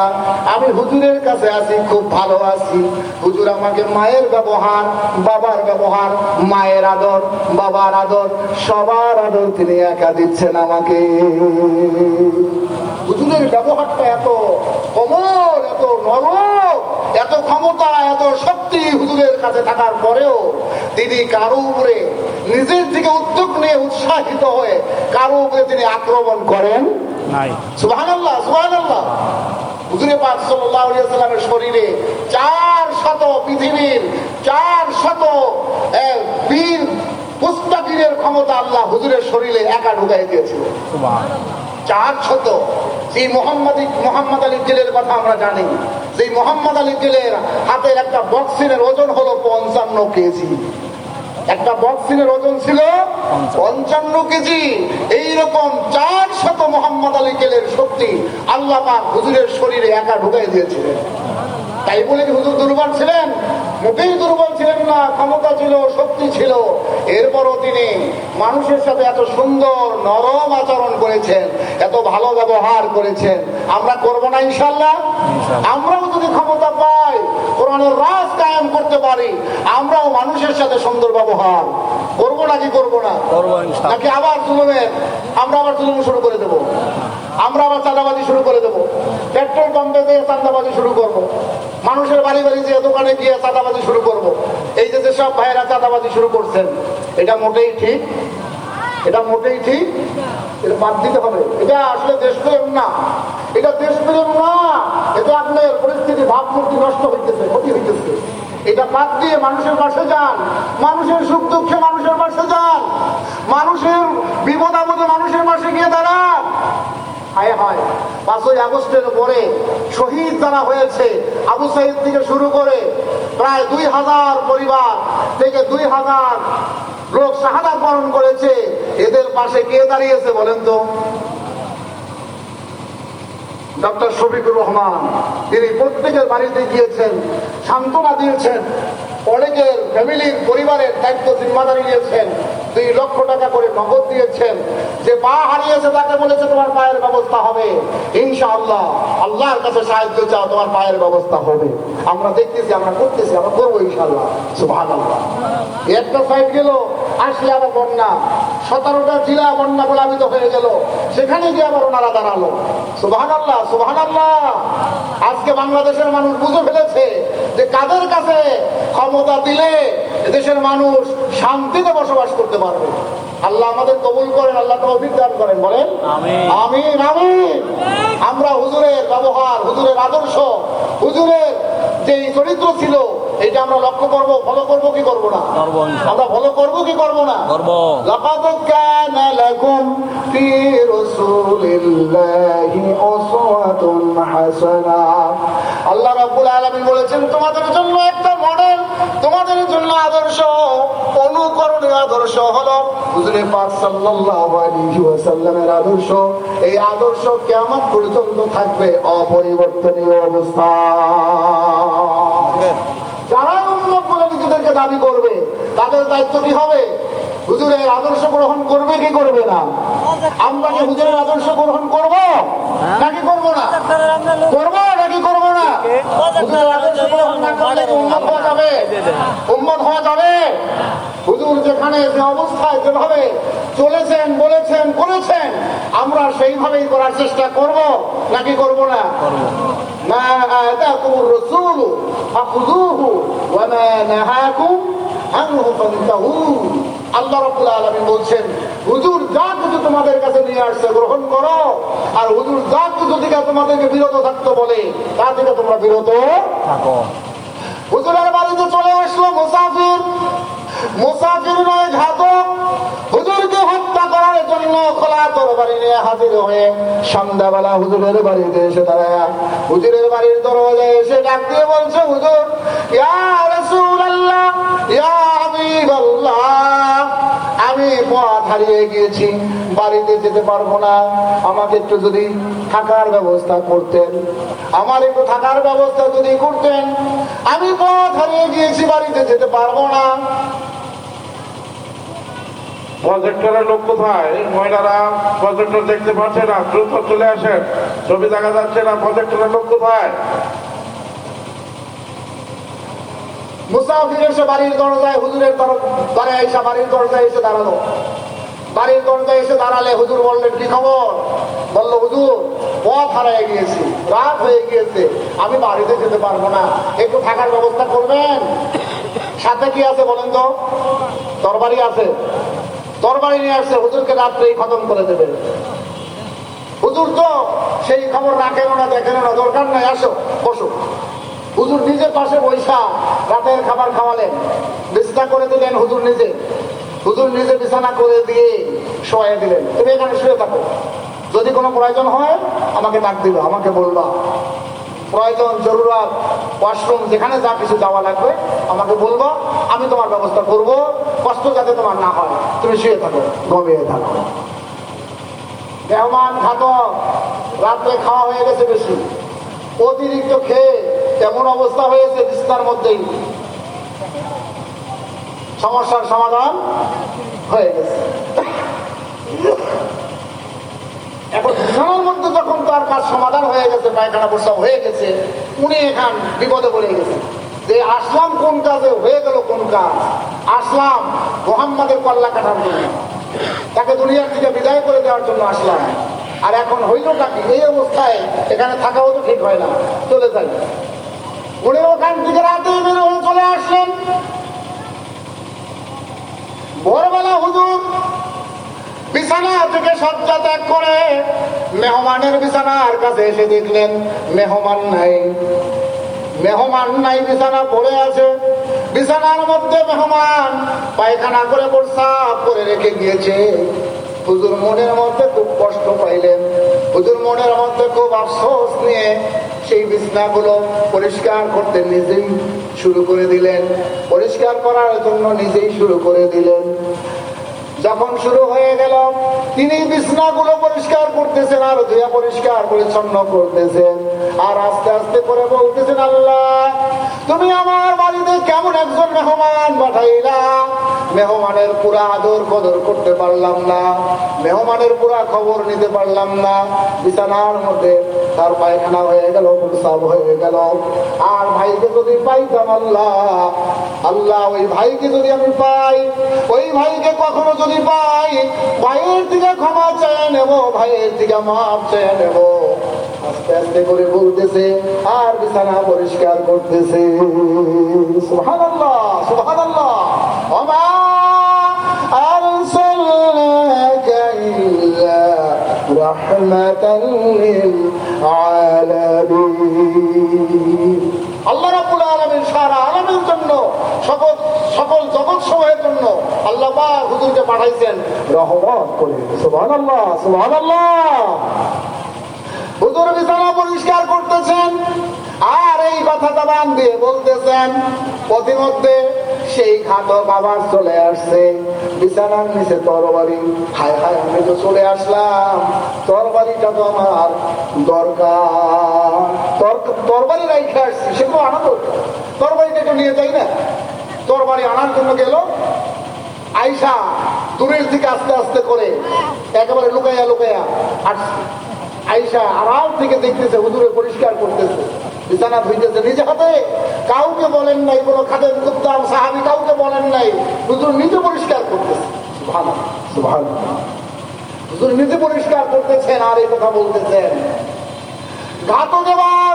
আমি হুজুরের কাছে আছি, খুব ভালো আছি। হুজুর আমাকে মায়ের ব্যবহার, বাবার ব্যবহার, মায়ের আদর, বাবার আদর, সবার আদর তিনি একা দিচ্ছেন আমাকে। হুজুরের ব্যবহারটা এত কোমল, এত নরম, এত ক্ষমতা, এত শক্তি হুজুরের কাছে থাকার পরেও তিনি কারো উপরে নিজের থেকে উদ্যোগ নিয়ে উৎসাহিত হয়ে কারো উপরে তিনি আক্রমণ করেন নাই। সুবহানাল্লাহ, সুবহানাল্লাহ। হুজুরে পাক সাল্লাল্লাহু আলাইহি ওয়াসাল্লামের শরীরে 400 পৃথিবীর 400 বীর মুস্তাকিরের ক্ষমতা আল্লাহ হুজুরের শরীরে একা ঢুকাই দিয়েছিল। সুবহানাল্লাহ। 400। সেই মোহাম্মদ আলী জেলের কথা আমরা জানি। সেই মোহাম্মদ আলী জেলের হাতের একটা বক্সিনের ওজন হলো 55 কেজি। একটা বক্সিনের ওজন ছিল 55 কেজি। এইরকম 400 মোহাম্মদ আলী জেলের শক্তি আল্লাহ পাক হুজুরের শরীরে একা ঢুকাই দিয়েছিলেন। তাই বলে কি হুজুর দুর্বল ছিলেন? মোটেই দুর্বল ছিলেন না, ক্ষমতা ছিল, শক্তি ছিল। এরপরও তিনি মানুষের সাথে এত সুন্দর নরম আচরণ করেছেন, এত ভালো ব্যবহার করেছেন। আমরা করব না ইনশাআল্লাহ? আমরাও যদি ক্ষমতা পাই, কোরআনের রাজ কায়েম করতে পারি, আমরাও মানুষের সাথে সুন্দর ব্যবহার করবো নাকি করব না? নাকি আবার আমরা আবার জুলুম শুরু করে দেবো, আমরা আবার চাঁদাবাজি শুরু করে দেবো, পেট্রোল পাম্পে দিয়ে চাঁদাবাজি শুরু করব, মানুষের বাড়ি বাড়ি যে দোকানে গিয়ে চাঁদাবাজি শুরু করব। এই যে সব ভাইয়েরা চাঁদাবাজি শুরু করছেন, এটা মোটেই ঠিক, এটা মোটেই ঠিক, এটা বাদ দিতে হবে। এটা আসলে দেশপ্রেম না, এটা দেশপ্রেম না, এটা আপনার পরিস্থিতি ভাবমূর্তি নষ্ট হইতেছে, ক্ষতি হইতেছে। এটা বাদ দিয়ে মানুষের পাশে যান, মানুষের সুখ দুঃখে মানুষের পাশে যান, মানুষের বিপদ আপদে মানুষের পাশে গিয়ে দাঁড়ান। হায় হায়, 5ই আগস্টের পরে শহীদ যারা হয়েছে, আবু সাইদ থেকে শুরু করে প্রায় 2000 পরিবার থেকে 2000 লোক শাহাদাত বরণ করেছে, এদের পাশে কে দাঁড়িয়েছে বলেন তো? ডক্টর শফিকুর রহমান। তিনি প্রত্যেকের বাড়িতে গিয়েছেন, সান্ত্বনা দিয়েছেন, অনেকের ফ্যামিলির পরিবারের দায়িত্ব জিম্মাদারি নিয়েছেন, 2 লক্ষ টাকা করে নগদ দিয়েছেন। যে পা হারিয়েছে তাকে বলেছে তোমার পায়ের ব্যবস্থা হবে ইনশাআল্লাহ, আল্লাহর কাছে সাহায্য চাও, তোমার পায়ের ব্যবস্থা হবে। আমরা দেখতেছি, আমরা করতেছি, আমরা করবো ইনশাআল্লাহ। সুবহানাল্লাহ। একটা সাইড গেল, আসলে আবার বন্যা, 17টা জেলা বন্যা প্লাবিত হয়ে গেল, সেখানে গিয়ে আবার ওনারা দাঁড়ালো। সুবহানাল্লাহ, সুবহানাল্লাহ। আজকে বাংলাদেশের মানুষ বুঝে ফেলেছে যে কাদের কাছে ক্ষমতা দিলে দেশের মানুষ শান্তিতে বসবাস করতে পারবে। আল্লাহ আমাদের কবুল করেন, আল্লাহ তৌফিক দান করেন, বলেন আমিন আমিন। আমরা হুজুরের ব্যবহার, হুজুরের আদর্শ, হুজুরের যে চরিত্র ছিল, এটা আমরা লক্ষ্য করব, ফলো করব কি করব না? আমরা ফলো করব কি করব না? লাকাদ কানা লাকুম ফি রাসূলিল্লাহি উসওয়াতুন হাসানাহ। আল্লাহ রাব্বুল আলামিন বলেছেন তোমাদের জন্য একটা মডেল, তোমাদের জন্য আদর্শ, অনুকরণীয় আদর্শ হলো হুজুরে পাক সাল্লাল্লাহু আলাইহি ওয়াসাল্লামের আদর্শ। এই আদর্শ কিয়ামত পর্যন্ত থাকবে অপরিবর্তনীয় অবস্থা। যারা উন্নত বলে নিজেদেরকে দাবি করবে, তাদের দায়িত্ব কি হবে? হুজুরের আদর্শ গ্রহণ করবে কি করবে না? আমরা কি হুজুরের আদর্শ গ্রহণ করব নাকি করব না? করব নাকি করব না? হুজুরের আদর্শ গ্রহণ না করলে উম্মত হওয়া যাবে? উম্মত হওয়া যাবে? হুজুর যেখানে যে অবস্থায় যেভাবে চলেছেন, বলেছেন, করেছেন, আমরা সেইভাবেই করার চেষ্টা করব নাকি করব না? মা আতাকুমুর রাসূলু ফাখুযুহু ওয়া মা নাহাকুম আনহু ফান্তাহু। আল্লাহ রাব্বুল আলামিন বলছেন, হুজুর যা কিছু তোমাদের কাছে নিয়ে আসছে গ্রহণ করো, আর হুজুর যা কিছু থেকে তোমাদেরকে বিরত থাকতে বলে তা থেকে তোমরা বিরত থাকো। হুজুরের বাড়িতে চলে আসলো মুসাফির, মুসাফির নয় ঘাতক, হুজুরকে হত্যা করার জন্য খোলা তরবারি নিয়ে হাজির হয়ে সন্ধ্যাবেলা হুজুরের বাড়িতে এসে দাঁড়ায়, হুজুরের বাড়ির দরজায় এসে ডাক দিয়ে বলছে, হুজুর, ইয়া রাসূলুল্লাহ, ইয়া হাবিবাল্লাহ, আমি পথ হারিয়ে গিয়েছি, বাড়িতে যেতে পারবো না, আমাকে একটু যদি থাকার ব্যবস্থা করতেন, আমার একটু থাকার ব্যবস্থা যদি করতেন, আমি পথ হারিয়ে গিয়েছি, বাড়িতে যেতে পারবো না। প্রজেক্টরের লোক কোথায়? মহিলারা প্রজেক্টর দেখতে পাচ্ছে না, দ্রুত চলে আসেন, ছবি দেখা যাচ্ছে না। প্রজেক্টরের লোক কোথায়? মুসাফির এসে বাড়ির দরজায়, হুজুরের ঘরে এসে বাড়ির দরজায় এসে দাঁড়ালো। বাড়ির দরজায় এসে দাঁড়ালে হুজুর বললেন, কি খবর? বললো, হুজুর পথ হারিয়ে গিয়েছি, রাত হয়ে গিয়েছে, আমি বাড়িতে যেতে পারবো না, একটু থাকার ব্যবস্থা করবেন? সাথে কি আছে বলেন তো? তরবারি আছে, তরবারি নিয়ে আসছে, হুজুরকে রাত্রেই খতম করে দেবে। হুজুর তো সেই খবর রাখেন না, দেখেন না, দরকার নাই, আসো বসো। হুজুর নিজের পাশে বৈশা রাতের খাবার খাওয়ালেন, বিছানা করে দিলেন হুজুর নিজে, হুজুর নিজে বিছানা করে দিয়ে শোয়া দিলেন, তুমি এখানে শুয়ে থাকো, যদি কোনো প্রয়োজন হয় আমাকে ডাক দিবা, আমাকে বলবা, প্রয়োজন জরুরত ওয়াশরুম যেখানে যা কিছু যাওয়া লাগবে আমাকে বলবো, আমি তোমার ব্যবস্থা করব, কষ্ট যাতে তোমার না হয়, তুমি শুয়ে থাকো, ঘুমিয়ে থাকো। মেহমান ঘাতক, রাত্রে খাওয়া হয়ে গেছে বেশি, অতিরিক্ত খেয়ে এমন অবস্থা হয়েছে বিছানার মধ্যেই সমস্যার সমাধান হয়ে গেছে। এখন বিছানার মধ্যে যখন তার কাজ সমাধান হয়ে গেছে, পায়খানা প্রস্রাব হয়ে গেছে, উনি এখান বিপদে পড়ে গেছে যে আসলাম কোন কাজে, হয়ে গেল কোন কাজ? আসলাম মুহাম্মাদের কল্লা কাটার জন্য, তাকে দুনিয়ার থেকে বিদায় করে দেওয়ার জন্য আসলাম, আর এখন হইলটা কি? এই অবস্থায় এখানে থাকাও তো ঠিক হয় না, চলে যাই। উনি ওখান থেকে রাতে বের হয়ে চলে আসলেন। ভোরবেলা হুজুর বিছানা থেকে শয্যা ত্যাগ করে মেহমানের বিছানার কাছে এসে দেখলেন মেহমান নাই। মেহমান নাই, বিছানা পড়ে আছে। বিছানার মধ্যে মেহমান পায়খানা করে প্রস্রাব করে রেখে গিয়েছে। হুজুর মনের মধ্যে খুব কষ্ট পাইলেন। হুজুর মনের মধ্যে খুব আফসোস নিয়ে সেই বিছানাগুলো পরিষ্কার করতে নিজেই শুরু করে দিলেন। পরিষ্কার করার জন্য নিজেই শুরু করে দিলেন। যখন শুরু হয়ে গেল, তিনি বিছানাগুলো পরিষ্কার করতেছেন আর ধুয়া পরিষ্কার পরিচ্ছন্ন করতেছেন। আর আস্তে আস্তে করে বলতেছেন, আল্লাহ তুমি আমার বাড়িতে কেমন একজন মেহমান পাঠাইলা। মেহমানের পুরা আদর কদর করতে পারলাম না, মেহমানের পুরা খবর নিতে পারলাম না। বিছানার মধ্যে তার পায়খানা হয়ে গেল, প্রস্রাব হয়ে গেল। আর ভাইকে যদি পাইতাম, আল্লাহ আল্লাহ ওই ভাইকে যদি আমি পাই, ওই ভাইকে কখনো যদি পাই, ভাইয়ের থেকে ক্ষমা চেয়ে নেব, ভাইয়ের থেকে মাফ চেয়ে নেব। আস্তে আস্তে করে বলতেছে আর বিছানা পরিষ্কার করতেছে। সুবহানাল্লাহ, সুবহানাল্লাহ। ওমা আরসালনাকা ইল্লা রাহমাতাল লিল আলামিন। আল্লাহ রাব্বুল আলামিন সারা আলামিনের জন্য, সকল জগৎ সমূহের জন্য আল্লাহ পাক হুজুরকে পাঠাইছেন রহমত করে। সুবহানাল্লাহ, সুবহানাল্লাহ। হুজুর বিছানা পরিষ্কার করতেছেন আর এই কথা জবান দিয়ে বলতেছেন। প্রতিমধ্যে সেই ঘাতক আবার চলে আসছে। বিছানার নিচে তরবারি। হায় হায়, আমি তো চলে আসলাম, তরবারিটা তো আমার দরকার। তরবারি রাইখে আসছি, সেগুলো আনা দরকার। তরবারিটা একটু নিয়ে যাই না। তরবারি আনার জন্য গেল। আয়সা দূরের দিকে আস্তে আস্তে করে একেবারে লুকাইয়া লুকাইয়া আসছে। আয়সা আড়াল থেকে দেখতেছে হুজুরে পরিষ্কার করতেছে, বিছানা ধুইতেছে নিজে হাতে। কাউকে বলেন নাই, কোনো খাদেম কুদ্দাম সাহাবী কাউকে বলেন নাই, হুজুর নিজে পরিষ্কার করতেছে। সুবহানাল্লাহ, সুবহানাল্লাহ। হুজুর নিজে পরিষ্কার করতেছেন আর এই কথা বলতেছেন। ঘাতক এবার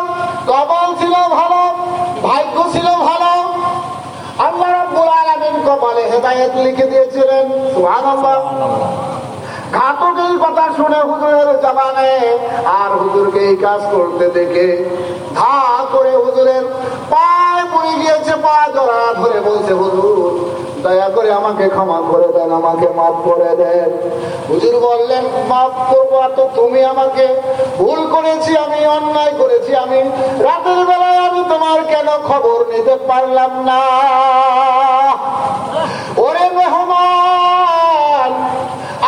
কপাল ছিল ভালো, ভাগ্য ছিল ভালো। আল্লাহ রাব্বুল আলামিন কপালে হেদায়েত লিখে দিয়েছিলেন। সুবহানাল্লাহ। ঘাতক এই কথা শুনে হুজুরের জবানে আর হুজুরকে এই কাজ করতে দেখে ধা করে হুজুরের পায়ে পড়ে গিয়েছে, পা জড়া ধরে বলছে, হুজুর দয়া করে আমাকে ক্ষমা করে দেন, আমাকে মাফ করে দেন। হুজুর বললেন, মাফ করবো তো তুমি আমাকে? ভুল করেছি, আমি অন্যায় করেছি। আমি রাতের বেলায় আমি তোমার কেন খবর নিতে পারলাম না? ওরে মেহমান,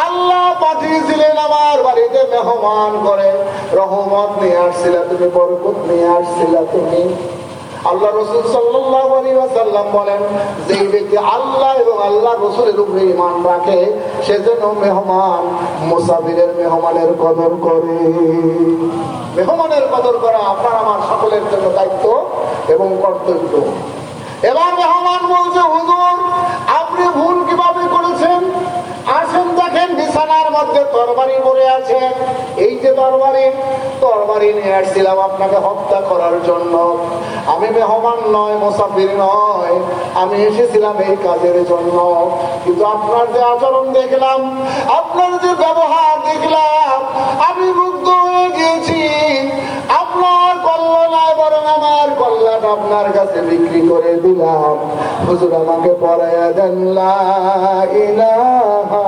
আল্লাহ পাঠিয়েছিলেন আমার বাড়িতে মেহমান করে, রহমত নিয়ে আসছিলা তুমি, বরকত নিয়ে আসছিলা তুমি। আল্লাহ রাসূল সাল্লাল্লাহু আলাইহি ওয়াসাল্লাম বলেন, যে ব্যক্তি আল্লাহ এবং আল্লাহ রাসূলের উপরে ঈমান রাখে সেজন্য মেহমান মুসাফিরের মেহমানের কদর করে। মেহমানের কদর করা আপনার আমার সকলের জন্য দায়িত্ব এবং কর্তব্য। এবার মেহমান বলছে, হুজুর আপনি ভুল কিভাবে করেছেন? আসেন দেখেন বিছানার মধ্যে তরবারি পড়ে আছে। এই যে তরবারি নিয়ে আসছিলাম আপনাকে হত্যা করার জন্য। আমি মেহমান নয়, মুসাফির নয়, আমি এসেছিলাম এই কাজের জন্য। কিন্তু আপনার যে আচরণ দেখলাম, আপনার যে ব্যবহার দেখলাম, আমি মুগ্ধ হয়ে গিয়েছি। আপনার কল্যাণায় বরং আমার কল্যাণ আপনার কাছে বিক্রি করে দিলাম। হুজুর আমাকে পড়াইয়া দেন লা ইলাহা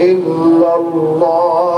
ইল্লাল্লাহ